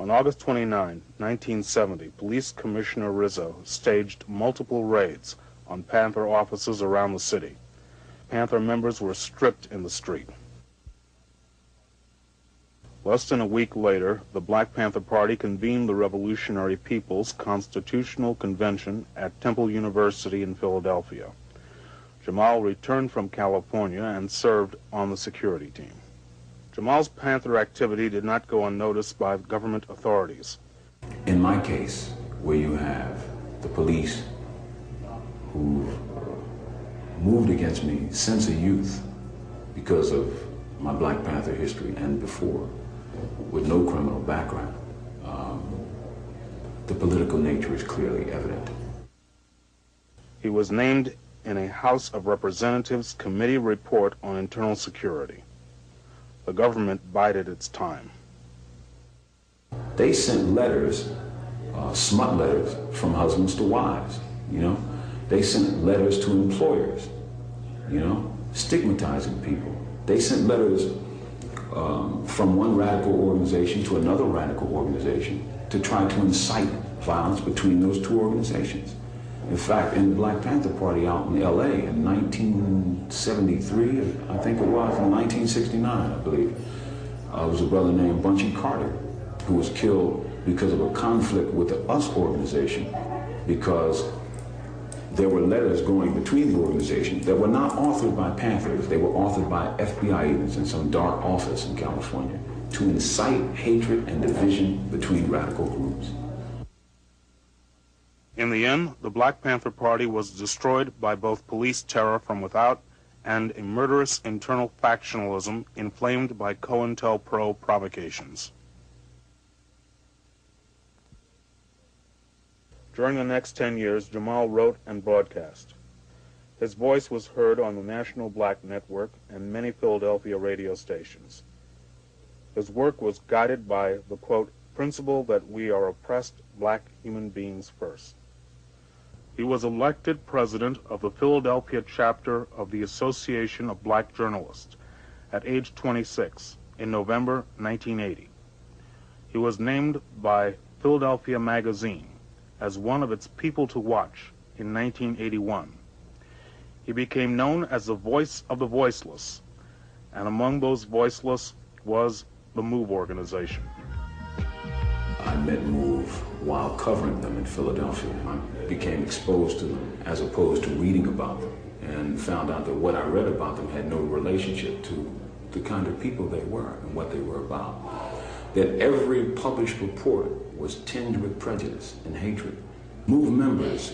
On August 29, 1970, Police Commissioner Rizzo staged multiple raids on Panther offices around the city. Panther members were stripped in the street. Less than a week later, the Black Panther Party convened the Revolutionary People's Constitutional Convention at Temple University in Philadelphia. Jamal returned from California and served on the security team. Jamal's Panther activity did not go unnoticed by government authorities. In my case, where you have the police who moved against me since a youth because of my Black Panther history and before, with no criminal background, the political nature is clearly evident. He was named in a House of Representatives committee report on internal security. The government bided its time. They sent letters, smut letters, from husbands to wives, you know? They sent letters to employers, you know, stigmatizing people. They sent letters from one radical organization to another radical organization to try to incite violence between those two organizations. In fact, in the Black Panther Party out in LA in 1973, I think it was, in 1969, I believe, was a brother named Bunchy Carter who was killed because of a conflict with the US organization, because there were letters going between the organizations that were not authored by Panthers. They were authored by FBI agents in some dark office in California to incite hatred and division between radical groups. In the end, the Black Panther Party was destroyed by both police terror from without and a murderous internal factionalism inflamed by COINTELPRO provocations. During the next 10 years, Jamal wrote and broadcast. His voice was heard on the National Black Network and many Philadelphia radio stations. His work was guided by the, quote, principle that we are oppressed black human beings first. He was elected president of the Philadelphia chapter of the Association of Black Journalists at age 26 in November 1980. He was named by Philadelphia Magazine as one of its people to watch in 1981. He became known as the voice of the voiceless, and among those voiceless was the MOVE organization. I met MOVE while covering them in Philadelphia. I became exposed to them as opposed to reading about them, and found out that what I read about them had no relationship to the kind of people they were and what they were about. That every published report was tinged with prejudice and hatred. MOVE members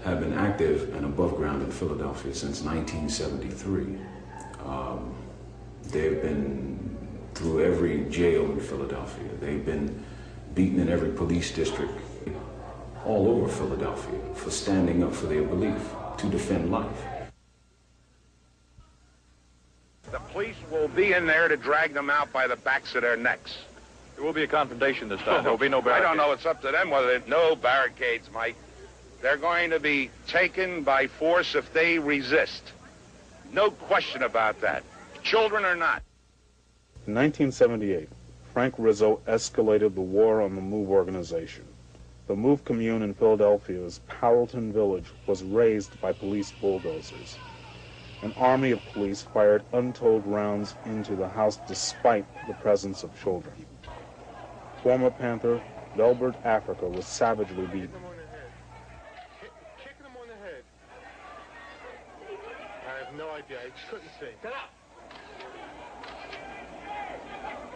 have been active and above ground in Philadelphia since 1973. They've been through every jail in Philadelphia. They've been beaten in every police district all over Philadelphia for standing up for their belief to defend life. The police will be in there to drag them out by the backs of their necks. There will be a confrontation this time. There will be no barricades. I don't know. It's up to them whether they... No barricades, Mike. They're going to be taken by force if they resist. No question about that. Children or not. In 1978, Frank Rizzo escalated the war on the MOVE organization. The MOVE commune in Philadelphia's Powelton Village was razed by police bulldozers. An army of police fired untold rounds into the house despite the presence of children. Former Panther Delbert Africa was savagely beaten. Kicking him on the head. I have no idea. I couldn't see. Get up!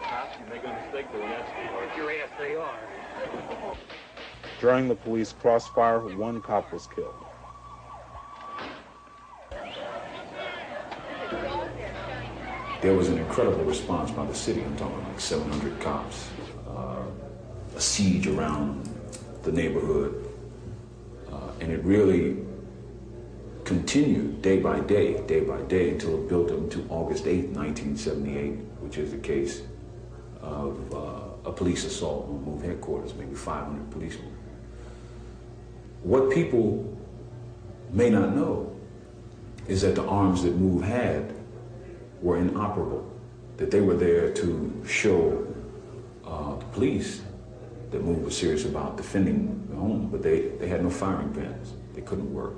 Cops, you're making a mistake doing that. Work your ass, they are. During the police crossfire, one cop was killed. There was an incredible response by the city. I'm talking like 700 cops. A siege around the neighborhood. And it really continued day by day, until it built up to August 8th, 1978, which is the case of a police assault on MOVE headquarters, maybe 500 policemen. What people may not know is that the arms that MOVE had were inoperable, that they were there to show the police the MOVE was serious about defending the home, but they had no firing pins. They couldn't work.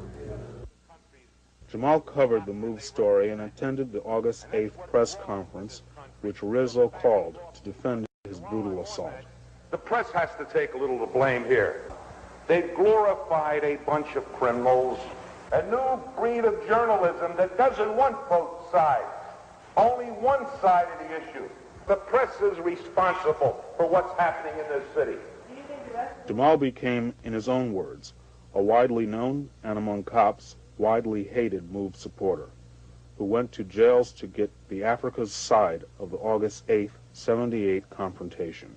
Jamal covered the MOVE story and attended the August 8th press conference, which Rizzo called to defend his brutal assault. The press has to take a little of the blame here. They've glorified a bunch of criminals, a new breed of journalism that doesn't want both sides, only one side of the issue. The press is responsible for what's happening in this city. Jamal became, in his own words, a widely known and among cops, widely hated MOVE supporter who went to jails to get the Africa's side of the August 8th, 78 confrontation.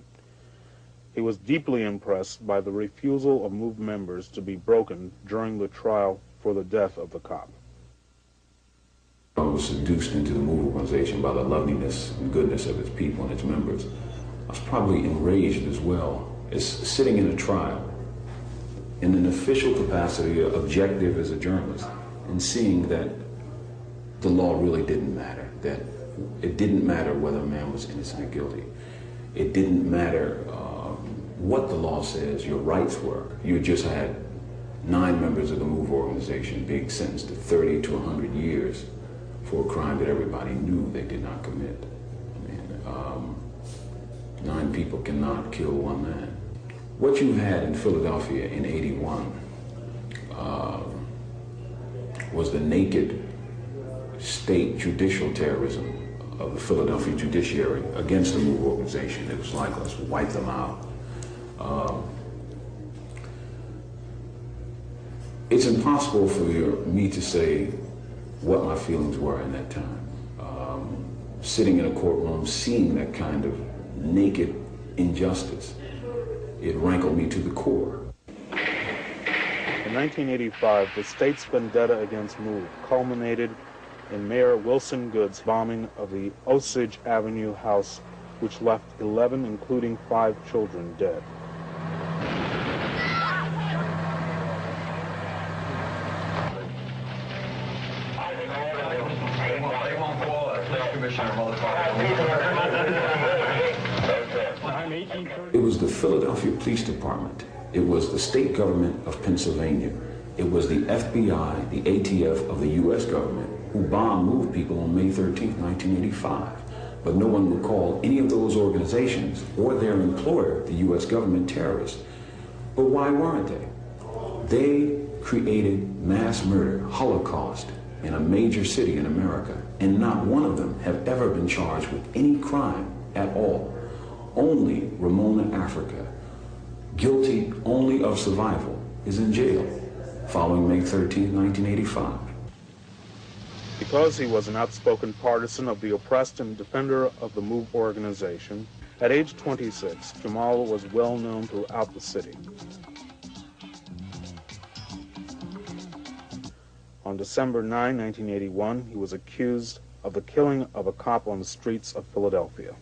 He was deeply impressed by the refusal of MOVE members to be broken during the trial for the death of the cop. I was seduced into the MOVE organization by the loveliness and goodness of its people and its members. I was probably enraged as well as sitting in a trial in an official capacity, objective as a journalist, and seeing that the law really didn't matter, that it didn't matter whether a man was innocent or guilty. It didn't matter what the law says your rights were. You just had 9 members of the MOVE organization being sentenced to 30 to 100 years for a crime that everybody knew they did not commit. I mean, 9 people cannot kill 1 man. What you had in Philadelphia in '81 was the naked state judicial terrorism of the Philadelphia judiciary against the MOVE organization. It was like, let's wipe them out. It's impossible for me to say what my feelings were in that time. Sitting in a courtroom, seeing that kind of naked injustice, it rankled me to the core. In 1985, the state's vendetta against MOVE culminated in Mayor Wilson Good's bombing of the Osage Avenue house, which left 11, including 5 children, dead. It was the Philadelphia Police Department. It was the state government of Pennsylvania. It was the FBI, the ATF of the U.S. government who bombed MOVE people on May 13, 1985. But no one would call any of those organizations or their employer, the U.S. government, terrorists. But why weren't they? They created mass murder, Holocaust, in a major city in America, and not one of them have ever been charged with any crime at all. Only Ramona Africa, guilty only of survival, is in jail following May 13, 1985. Because he was an outspoken partisan of the oppressed and defender of the MOVE organization, at age 26, Jamal was well known throughout the city. On December 9, 1981, he was accused of the killing of a cop on the streets of Philadelphia.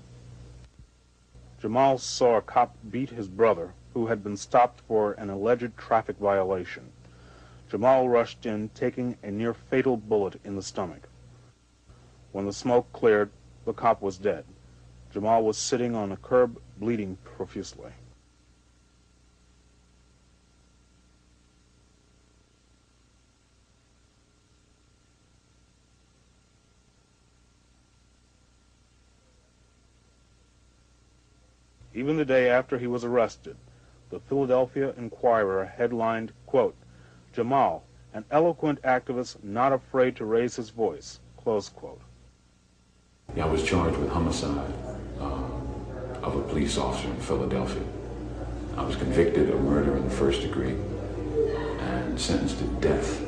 Jamal saw a cop beat his brother, who had been stopped for an alleged traffic violation. Jamal rushed in, taking a near-fatal bullet in the stomach. When the smoke cleared, the cop was dead. Jamal was sitting on a curb, bleeding profusely. Even the day after he was arrested, the Philadelphia Inquirer headlined, quote, "Jamal, an eloquent activist not afraid to raise his voice," close quote. I was charged with homicide of a police officer in Philadelphia. I was convicted of murder in the first degree and sentenced to death